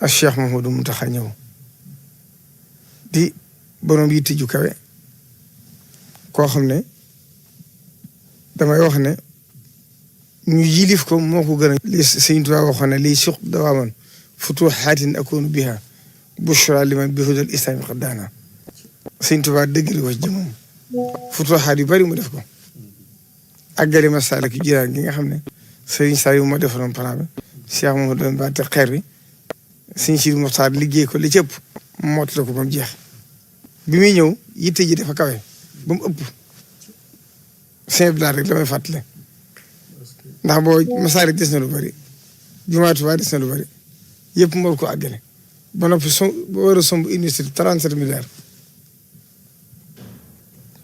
ak Cheikh Mouhamadou Mountakha ñëw di borom yitte ju kawe koo xam ne damay wax ne ñu yilif ko moo ko gën a. li Sëñ Tuubaa waxoon ne liy suq dawaaman futuuhaatin akoonu biha bushra liman bi hudal islaami qad daana. Sëñ Tuubaa dëggal ko ci jëmmam futuuhaat yu bari mu def ko àggale Masaalikul Jinaan gi nga xam ne Sëriñ Saliou moo defaroon plan bi Cheikh Mouhamadou doon ba te xeer bi Sëñ Sidi Muxtaar liggéey ko li ci ëpp mottali ko ba mu jeex bi muy ñëw yitte ji dafa kawe ba mu ëpp simple rek la may fàttali ndax boo Masaalik des na lu bari Jumaa Tuubaa des na lu bari yëpp moo ko àggale ba noppi ba war a somb université 37 milliards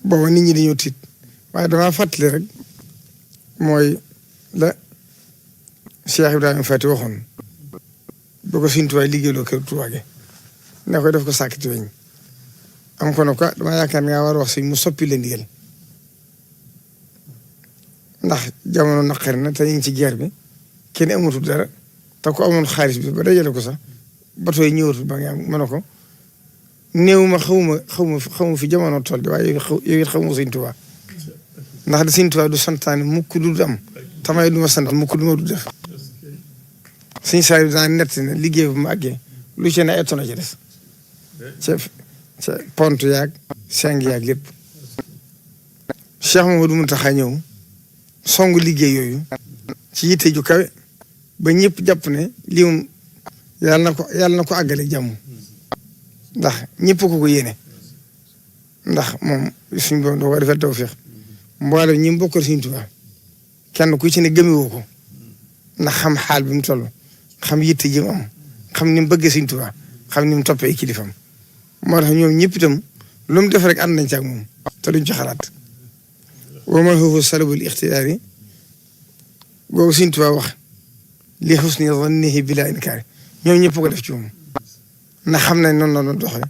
booba nit ñi dañoo tiit waaye damaa fàttali rek mooy la Cheikh Ibrahima Fati waxoon ba ko Sëñ Tuubaa liggéeyloo kër Tuubaa gi ne ko def ko sàkkiti weñ am ko ne ko damaa yaakaar ne nga war a wax sëñ mu soppi la ndigal ndax jamono naqari na te ñu ngi ci guerre bi kenn amatul dara te ko amoon xaalis bi ba dajale ko sax bato yi ñëwatul ba nga am mën a ko néew ma xawma fi jamono tool bi waaye yow it xawma Sëñ Tuubaa ndax da Sëñ Tuubaa du santaane mukk du am tamay du ma sant mukk du ma du def Sëñ Saaliw daan nett ne liggéey bu ma àggee lu ci ne ay tonne ci des ca pont yaag seng yaag lépp Cheikh Mouhamadou Mountakha ñëw song liggéey yooyu ci yitte ju kawe ba ñëpp jàpp ne lii moom yàlla na ko àggale jàmm ndax ñëpp ko yéene ndax moom suñ borom doo ko defal tawfeex mboolem ñi mu bokkal Sëñ Tuubaa kenn ku ci ne gëmewoo ko ndax xam xaal bi mu toll xam yitte ji mu am xam ni mu bëggee Sëñ Tuubaa xam ni mu toppee kilifam moo tax ñoom ñëpp itam lu mu def rek ànd nañ ci ak moom te duñ ci xalaat wa man huwa salabul ixtiyaari googu Sëñ Tuubaa wax li husni zannihi bila inkaari ñoom ñëpp ko def ci moom ndax xam nañ noonu la doon doxee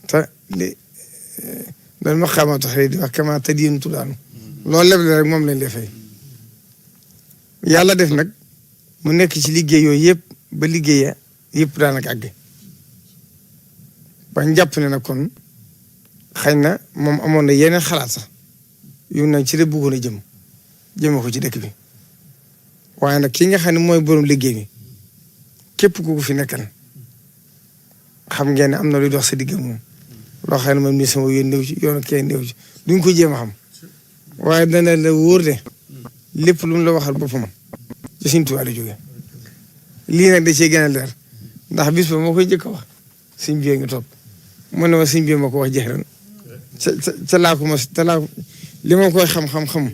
te li loolu maqaamaatu xëy di wax kama tadiinu tudaanu loolu lépp rek moom lañ lay fay yàlla def nag mu nekk ci liggéey yooyu yëpp ba liggéeya yëpp daanaka àgg ba jàpp ne nag kon xëy na moom amoon na yeneen xalaat sax yu nag ci la bëggoon a jëme ko ci dëkk bi waaye nag ki nga xam ne mooy borom liggéey bi képp ku ko fi nekkal xam ngeen ne am na luy dox sa digg moom loo xam ne man mii sama yoon néew ci yoon kee néew ci duñ ko jéem a xam waaye dana la wóor de lépp lu mu la waxal boppam ci Sëñ Tuubaa la jógee lii nag da cee gën a leer ndax bis ba moo koy njëkk a wax sëñ bi nga topp mu ne ma sëñ bi ma ko wax jeex ren ca laa ko mos te laa li ma koy xam-xam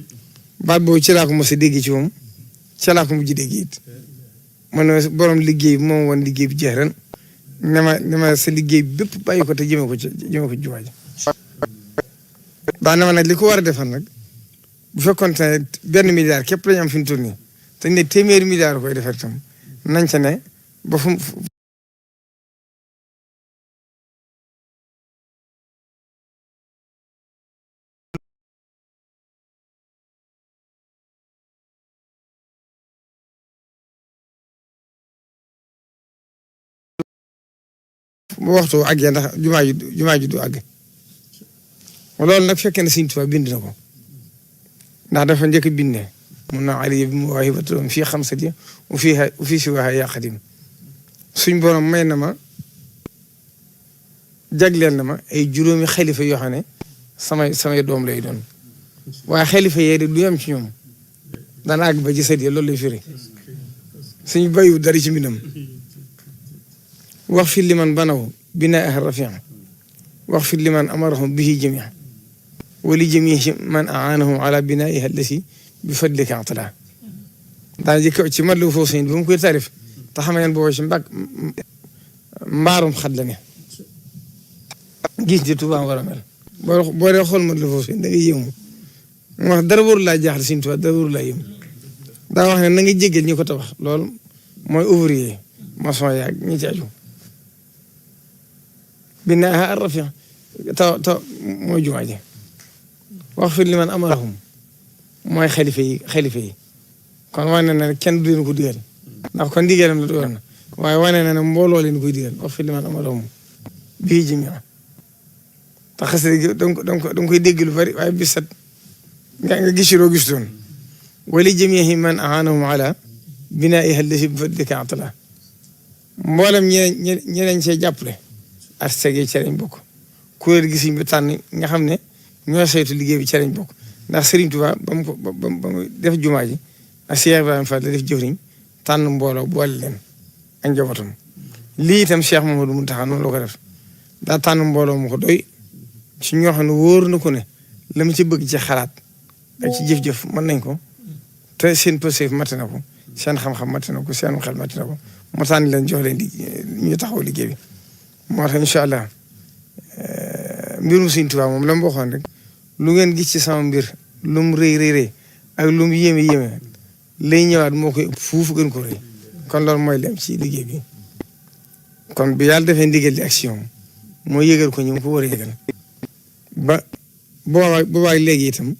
baat boobu ci laa ko mos a dégg ci moom ca laa ko mujj dégg it mu ne borom liggéey bi moom woon liggéey bi jeex ren ne ma sa liggéey bépp bàyyi ko te jëme ko jumaa ji daa ne ma nag li ko war a defal nag bu fekkoon ne benn milliard képp lañu am fi mu toll nii te ne téeméeri milliard koy defar tam nañ ca ne ba fu waxtu àggee ndax jumaa ji du àgg loolu nag fekkee ne Sëñ Tuubaa bind na ko ndax dafa njëkk a bindee mun naa aliya bi mawaahibatun fii xamsati wa fii siwaahaa yaa xadim suñ borom may na ma jagleel na ma ay juróomi xalifa yoo xam ne samay doom lay doon waaye xalifa yee de du yam ci ñoom dana àgg ba ci sët yi loolu lay firi suñ bayu dara ci mbindam wax fi liman banaw binaa rafian wax fi liman amarahum bihi jamia wali jamii man aanahum ala binaiha allati bi fadlika atala daa jëkk ci mat la foofu sëñ ba mu koy tarif te xam ngeen boobu ci mbaarum xat la ne gis di Tuubaa war a mel boo dee xool mat la foofu sëñ da ngay yëngu wax dara waru laa jaaxle Sëñ Tuubaa dara waru laa yëngu daa wax ne na nga jéggal ñi ko tabax loolu mooy ouvrier maçon yaag ñi ci aju binaaha ar-rafi' taw mooy jumaa ji wax fi liman amarahum mooy xalifa yi kon wax na ne kenn du leen ko digal ndax kon ndigalam la doon na waaye wane na ne mbooloo leen koy digal wax fi li man amalahum bii jamii'an te xasida gi danga koy dégg lu bari waaye bis set nga gis loo gis doon wali jamii'i man a'aanahum ala binaa'ihaa allazii bi fadlika atala mboolem ñeneen cee jàppale architecte ci lañ bokk kuréel gi Sëriñ bi tànn nga xam ne ñoo saytu liggéey bi ci lañ bokk ndax Serigne Touba ba mu def jumaa ji ak Cheikh Ibrahima Fall def jëwriñ tànn mbooloo boole leen ak njabootam lii itam Cheikh Mamadou Mountakha noonu la ko def daa tànn mbooloo mu ko doy ci ñoo xam ne wóor na ko ne la mu ci bëgg ci xalaat ak ci jëf-jëf mën nañ ko te seen pëstéef mat na ko seen xam-xam mat na ko seen xel mat na ko mu tànn leen jox leen di ñu taxaw liggéey bi moo tax incha allah mbirum Sëriñ Tuubaa moom la mu waxoon rek lu ngeen gis ci sama mbir lu mu rëy ak lu mu yéeme lay ñëwaat moo koy fuuf gën ko rëy kon loolu mooy lem ci liggéey bi kon bi yàlla defee ndigal di action moo yëgal ko ñu mu ko war a yëgal ba boobaag léegi itam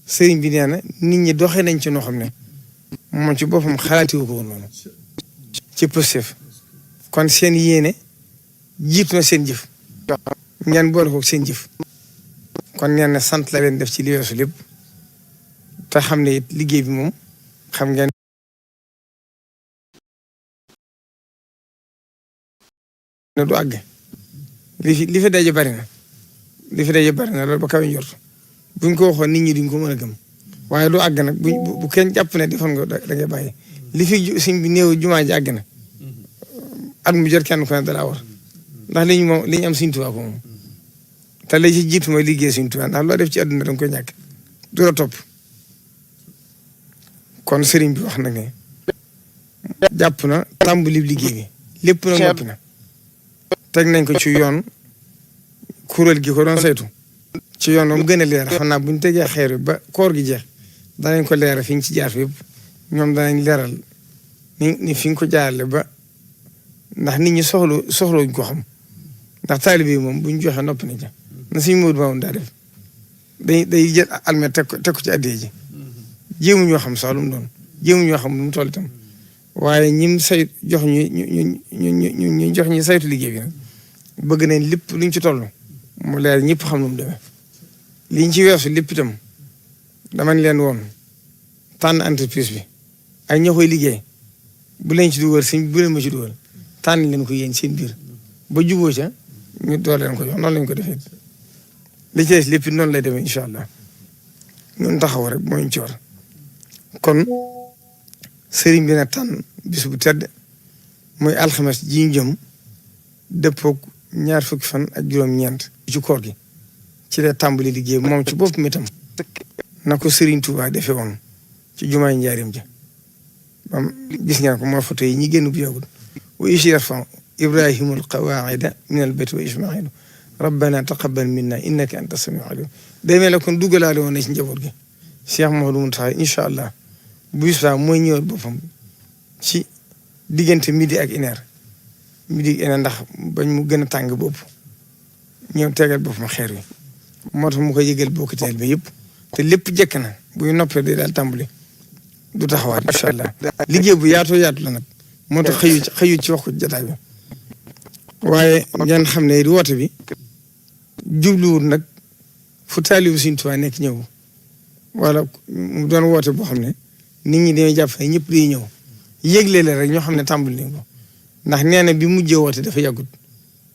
sëriñ bi nee na nit ñi doxee nañ ci noo xam ne moom ci boppam xalaatiwu ko woon noonu ci pëstef kon seen yéene jiitu na seen jëf ngeen boole ko seen jëf kon nee na sant la leen def ci li weesu lépp te xam ne it liggéey bi moom xam ngeen ne du àgg li fi daje bari na loolu ba kaw njort buñ ko waxoon nit ñi duñ ko mën a gëm waaye du àgg nag bu kenn jàpp ne defoon nga da ngay bàyyi li fi sëñ bi néew jumaa ji àgg na at mu jot kenn ku ne dalaa war ndax li ñu am Sëriñ Tuubaa ko moom te la ci jiitu mooy liggéey Sëriñ Tuubaa ndax loo def ci àdduna danga koy ñàkk du la topp kon sëriñ bi wax na ne jàpp na tàmbali liggéey bi lépp na noppi na teg nañ ko ci yoon kuréel gi ko doon saytu ci yoon ba mu gën a leer xam naa bu ñu tegee xeer bi ba koor gi jeex danañ ko leeral fi ñu ci jaar yëpp ñoom danañ leeral ni fi nga ko jaarale ba ndax nit ñi soxlawuñ ko xam ndax taalibe yi moom buñ joxe noppi nañ ca na suñ Moodu Maamun daa def day jël almet teg ko ci addee ji jéemu ñoo xam sax lu mu doon jéemu ñoo xam lu mu toll itam waaye ñim say jox ñu jox ñi saytu liggéey bi nag bëgg nañ lépp luñ ci toll mu leer ñëpp xam lu mu demee liñ ci weesu lépp itam damañ leen woon tànn entreprise bi ak ña koy liggéey bu leen ci dugal bu leen ma ci dugal tànn leen ko yéen seen biir ba juboo ca ñu door leen ko jox noonu lañ ko defee li ci des lépp noonu lay demee incha allah ñun taxaw rek moo ñu ci war kon sëriñ bi na tànn bis bu tedd muy alxames ji ñu jëm dëppook 20 fan ak juróom-ñeent ci koor gi ci la tàmbali liggéey moom ci bopp mi tam na ko Sëriñ Tuubaa defee woon ci jumaay Njaaréem ja bam gis ngeen ko moo foto yi ñi génn bu yàggul wa iz yarfa'u Ibrahimul qawaa'ida minal bayti wa Ismaa'iilu rabbana taqabbal minna innaka anta samiul alim day mel ne kon duggalaale woon na ci njaboot gi Cheikh Mouhamadou Mountakha incha allah bu bis baa mooy ñëwal boppam ci diggante midi ak une heure ndax bañ mu gën a tàng bopp ñëw tegal boppam xeer wi moo tax mu ko yëgal bokkiteel bi yëpp te lépp jekk na buy noppee day daal tàmbali du taxawaat incha allah liggéey bu yaatu la nag moo tax xëyu ci wax ko jotaay bi waaye ngeen xam ne woote bi jubluwul nag fu taalibu Sëriñ Tuubaa nekk ñëw wala mu doon woote boo xam ne nit ñi dañuy jàpp ne ñëpp day ñëw yëgle la rek ñoo xam ne tàmbali nañ ko ndax nee na bi mujjee woote dafa yàggut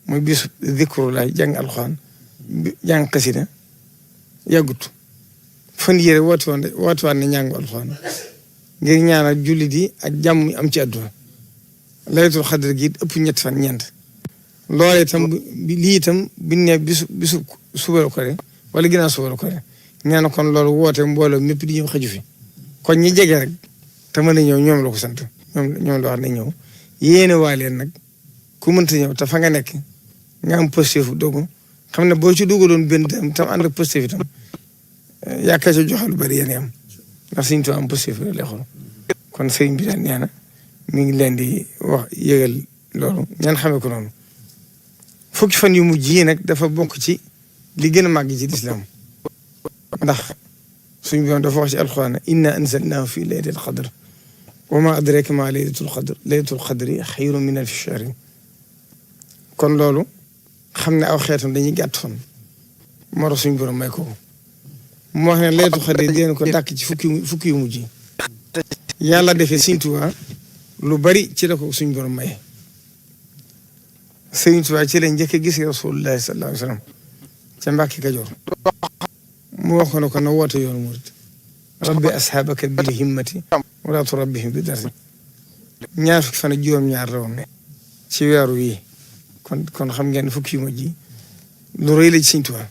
mooy bisu zikrullah jàng alxuraan jàng xasida yàggut fan yére woote waat ne ñàngu alxuraan ngir ñaanal jullit yi ak jàmm am ci àdduna laylatul xadr gi ëpp ñetti fan ñeent loolee itam lii itam biñ ne bisu suba la ko wala ginnaaw suba la ko nee na kon loolu woote mbooloo mépp di ñëw xaju fi kon ñi jege rek te mën a ñëw ñoom la ko sant ñoom la wax ne ñëw yéene waa leen nag ku mënta ñëw te fa nga nekk nga am positif dogu xam ne boo ci dugaloon benn tam ànd ak positif itam yaakaar ci joxe lu bari yéen am ndax Sëriñ Tuubaa am positif lay xool kon sëriñ bi daal nee na mi ngi leen di wax yëgal loolu ñaan xamee ko noonu fukki fan yu mujj yi nag dafa bokk ci li gën a màgg ci lislaam ndax suñu borom dafa wax ci alxuraan inna anzalnaahu fi laylatil qadr wa maa adraaka maa laylatul qadri xayrun min alfi shahrin kon loolu xam ne aw xeetam dañuy gàtt fan moo tax suñu borom may ko moo wax ne laylatul qadri deen ko dàkk ci fukki yu mujj yàlla defee Sëriñ Tuubaa lu bari ci la ko suñu borom maye Sëriñ Tuubaa ci lañ njëkk a gis Rasulullaahi sallallaahu alayhi wa sallam ca Mbàkke Kajoor mu wax ko ne ko na woote yoonu murit rabbi ashaabaka bil himmati wala turabbihim bi darsi ñaar fukki fan ak juróom-ñaar la woon ci weeru yi kon xam ngeen fukki yu mujj lu rëy la ci Sëriñ Tuubaa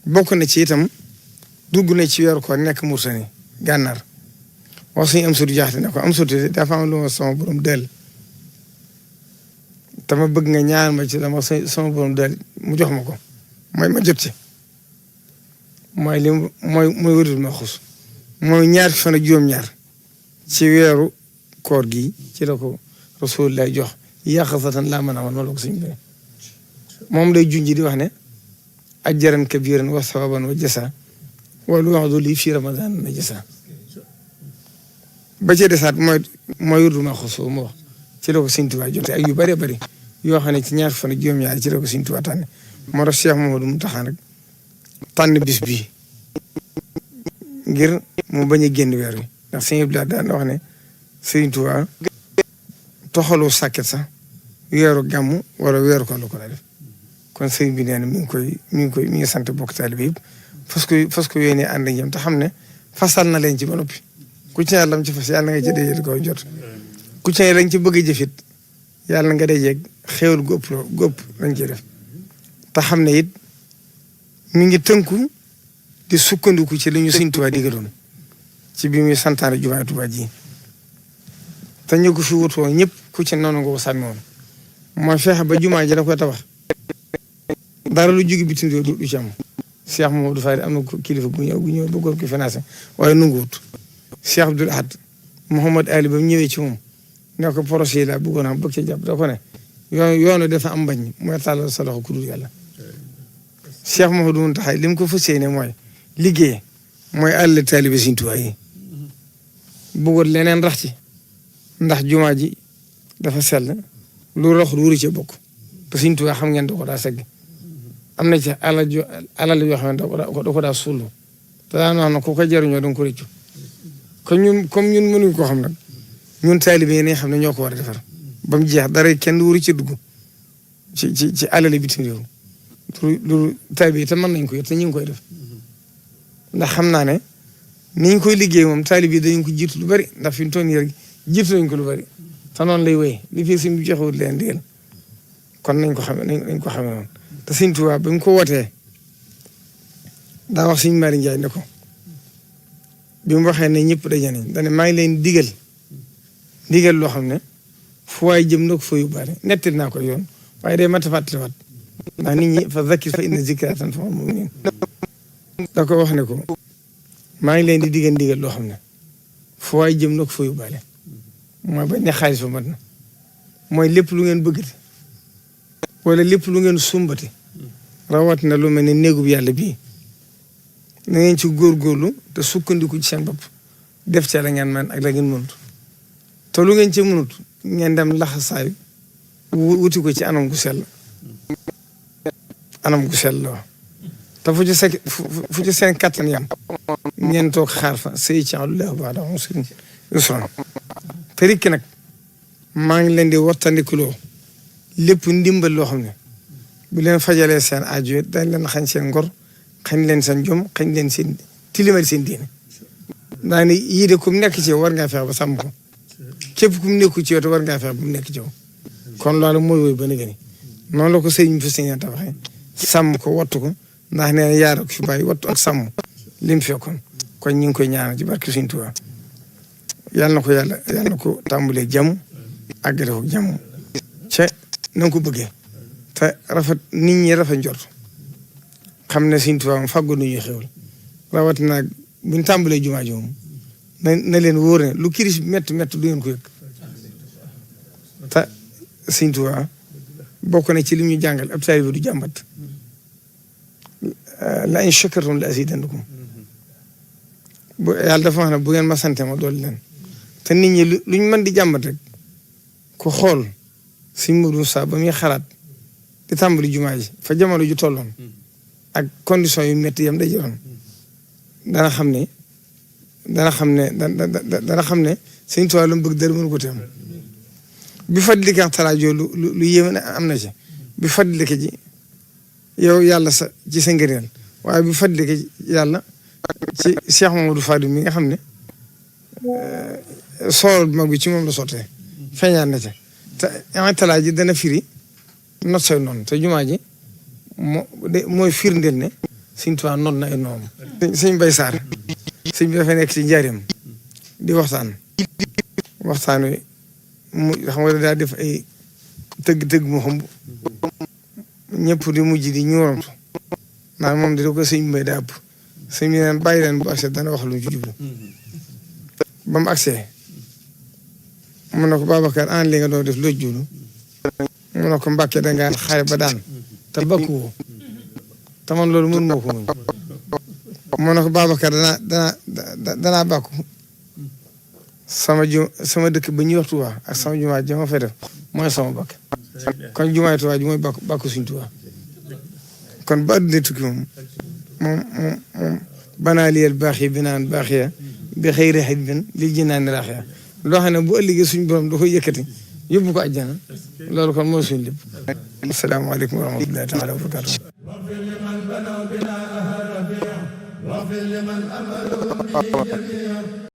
bokk na ci itam dugg na ci weeru ko nekk Mauritanie Gànnaar wax suñu am sutu jaaxte ne ko am sutu dafa am lu ma sama borom del tama bëgg nga ñaan ma ci dama sama borom del mu jox ma ko mooy ma jot ci mooy li mooy wërul ma xus mooy ñaar fan ak juróom-ñaar ci weeru koor gi ci la ko Rasulullah jox yàqasatan laa mën a wax noonu la ko suñu bëri moom day junji di wax ne ajjaran kabiran wa sawaban wa jasa wala wax du lii fii Ramadan na jasa ba ca desaat mooy wërul ma xus mu wax ci la ko Sëriñ Tuubaa jote ak yu bëree bëri yoo xam ne ci ñaar fan ak juróom-ñaar ci la ko Sëriñ Tuubaa tànn moo tax Cheikh Mamadou Mountakha nag tànn bis bii ngir mu bañ a génn weer wi ndax sëñ Abdoulaye daan wax ne Sëriñ Tuubaa toxaloo sàkket sax weeru gàmmu wala weeru ko la ko la def kon sëriñ bi nee na mi ngi sant bokk taalibe yëpp fas ko yéene ànd ak ñoom te xam ne fasal na leen ci ba noppi ku ci yàlla ci fas yàlla nga ci dajee ko jot ku ci lañ ci bëgg a jëfit yàlla nga dajeeg xéwal gu ëpp lañ ciy def te xam ne it mi ngi tënku di sukkandiku ci li ñu Sëriñ Tuubaa digaloon ci bi muy santaane jumaa Tuubaa ji te ñu ko fi wutoo ñëpp ku ci noonu nga ko sàmmi woon mooy fexe ba jumaa ji da koy tabax dara lu jóge bitim réew du ci am Cheikh Mamadou Fari am na kilifa gu ñëw bëggoon ko financé waaye nanguwut Cheikh Abdoul Ahad Mouhamad Ali ba mu ñëwee ci moom ne ko projet yi laa bëggoon am bëgg ci jàpp da ko ne yoonu dafa am bañ mooy tàllal sa loxo ku dul yàlla Cheikh Mouhamadou Mountakha li mu ko fas yéene mooy liggéey mooy àll taalibe Sëriñ Tuubaa yi bëggoon leneen rax ci ndax jumaa ji dafa sell lu rox lu wuri ci bokk te Sëriñ Tuubaa xam ngeen da ko daa segg am na ci alal yoo xam ne da ko daa suulu te daan wax na ku ko jariñoo da nga ko rëccu kon ñun comme ñun mënuñ koo xam nag ñun taalibe yi nañ xam ne ñoo ko war a defar ba mu jeex dara kenn wuri ci dugg ci alali bitim réew lu taalibe yi te mën nañ ko yor te ñu ngi koy def ndax xam naa ne ni ñu koy liggéey moom taalibe yi dañu ko jiitu lu bari ndax fi mu toll nii rek jiitu nañ ko lu bari te noonu lay wéy li fi suñ bi joxewut leen digal kon nañ ko xame noonu te Sëriñ Tuubaa ba mu ko wootee daa wax Sëriñ Mari Njaay ne ko bi mu waxee ne ñëpp daje nañ dane maa ngi leen digal loo xam ne fu waay jëm na ko fa yóbbaale nettali naa ko yoon waaye day mat a fàttaliwaat ndax nit ñi fa zakkir fa inna zikraa tanfa'ul mu'miniin da ko wax ne ko maa ngi leen di digal loo xam ne fu waay jëm na ko fa yóbbaale mooy bañ ne xaalis ba mat na mooy lépp lu ngeen bëggati wala lépp lu ngeen sumbati rawatina lu mel ne néegub yàlla bii na ngeen ci góorgóorlu te sukkandiku ci seen bopp def ca la ngeen man ak la ngeen mënut te lu ngeen ci mënut ngeen dem laxasaayu wuti ko ci anam gu sell la te fu ci seen kattan yam ngeen toog xaar fa sayaj'alullaahu ba'da usrin yusran te rikki nag maa ngi leen di wattandikuloo lépp ndimbal loo xam ne bu leen fajalee seen aajo dañ leen xañ seen ngor xañ leen seen jom xañ leen seen tilimal seen diine daa ne yii de ku mu nekk ci yow war ngaa fexe ba sàmm ko képp ku mu nekku ci yow te war ngaa fexe ba mu nekk ci yow kon loolu mooy woy ba na gëni noonu la ko sëñ bi fa sëñ tabaxee sàmm ko wattu ko ndax nee na yaar ak fi bàyyi wattu ak sàmm lim fekkoon kon ñu ngi koy ñaanal ci barke Sëñ Tuubaa yàlla na ko tàmbalee jàmm àggale ko jàmm ca na nga ko bëggee te rafet nit ñi rafet njort xam ne Sëñ Tuubaa fàggu nañuy xewal rawatina buñ tàmbalee jumaa ji moom na leen wóor ne lu kiris métti du ngeen ko yëg te Sëñ Tuubaa bokk na ci li ñu jàngal ab taalibe du jàmbat la in shakartum la azidannakum bu yàlla dafa wax ne bu ngeen ma sante ma dool leen te nit ñi luñ mën di jàmbat rek ku xool Sëñ Modou Moussa ba muy xalaat di tàmbali jumaa ji fa jamono ju tolloon ak condition yu métti yam day jëloon dana xam ne Sëñ Tuubaa lu mu bëgg dara mënu ko teem bi fadlika talaajo lu yéeme am na ci bi fadlika ji yow yàlla ci sa ngëneel waaye bi fadlika yàlla ci Cheikh Mamadou Fadil mi nga xam ne sool bu mag bi ci moom la sottee feeñaan na ca te talaa ji dana firi not say noonu te jumaa ji mooy firndeel ne Sëñ Tuubaa not na ay noonu sëñ Bay Saar sëñ bi dafay nekk ci njaareem di waxtaan wi mu xam nga daa def ay tëgg mu xamb ñëpp di mujj di ñuuramtu naan moom di da ko sëñ Mbay daa ëpp sëñ bi naan bàyyi leen bu accès dana wax lu ñu ci jublu ba mu accès mu ne ko Babacar an li nga doon def loo jublu mu ne ko Mbàkke dangaa xare ba daan te bakku woo te man loolu mën moo ko muñ mu ne ko Babacar danaa bàkku sama dëkk ba ñuy wax Tuubaa ak sama jumaa ji ma fay def mooy sama bakk kon jumaay Tuubaa ji mooy bàkku suñ Tuubaa kon ba adduna tukki moom banaa liyel baax yi binaan baax ya bi xëyri xaj bin li jinaan raax ya loo xam ne bu ëllëgee suñ borom da koy yëkkati yóbbu ko àjjana loolu kon mooy suñ lépp asalaamaaleykum wa rahmatullahi taala wa barakatuh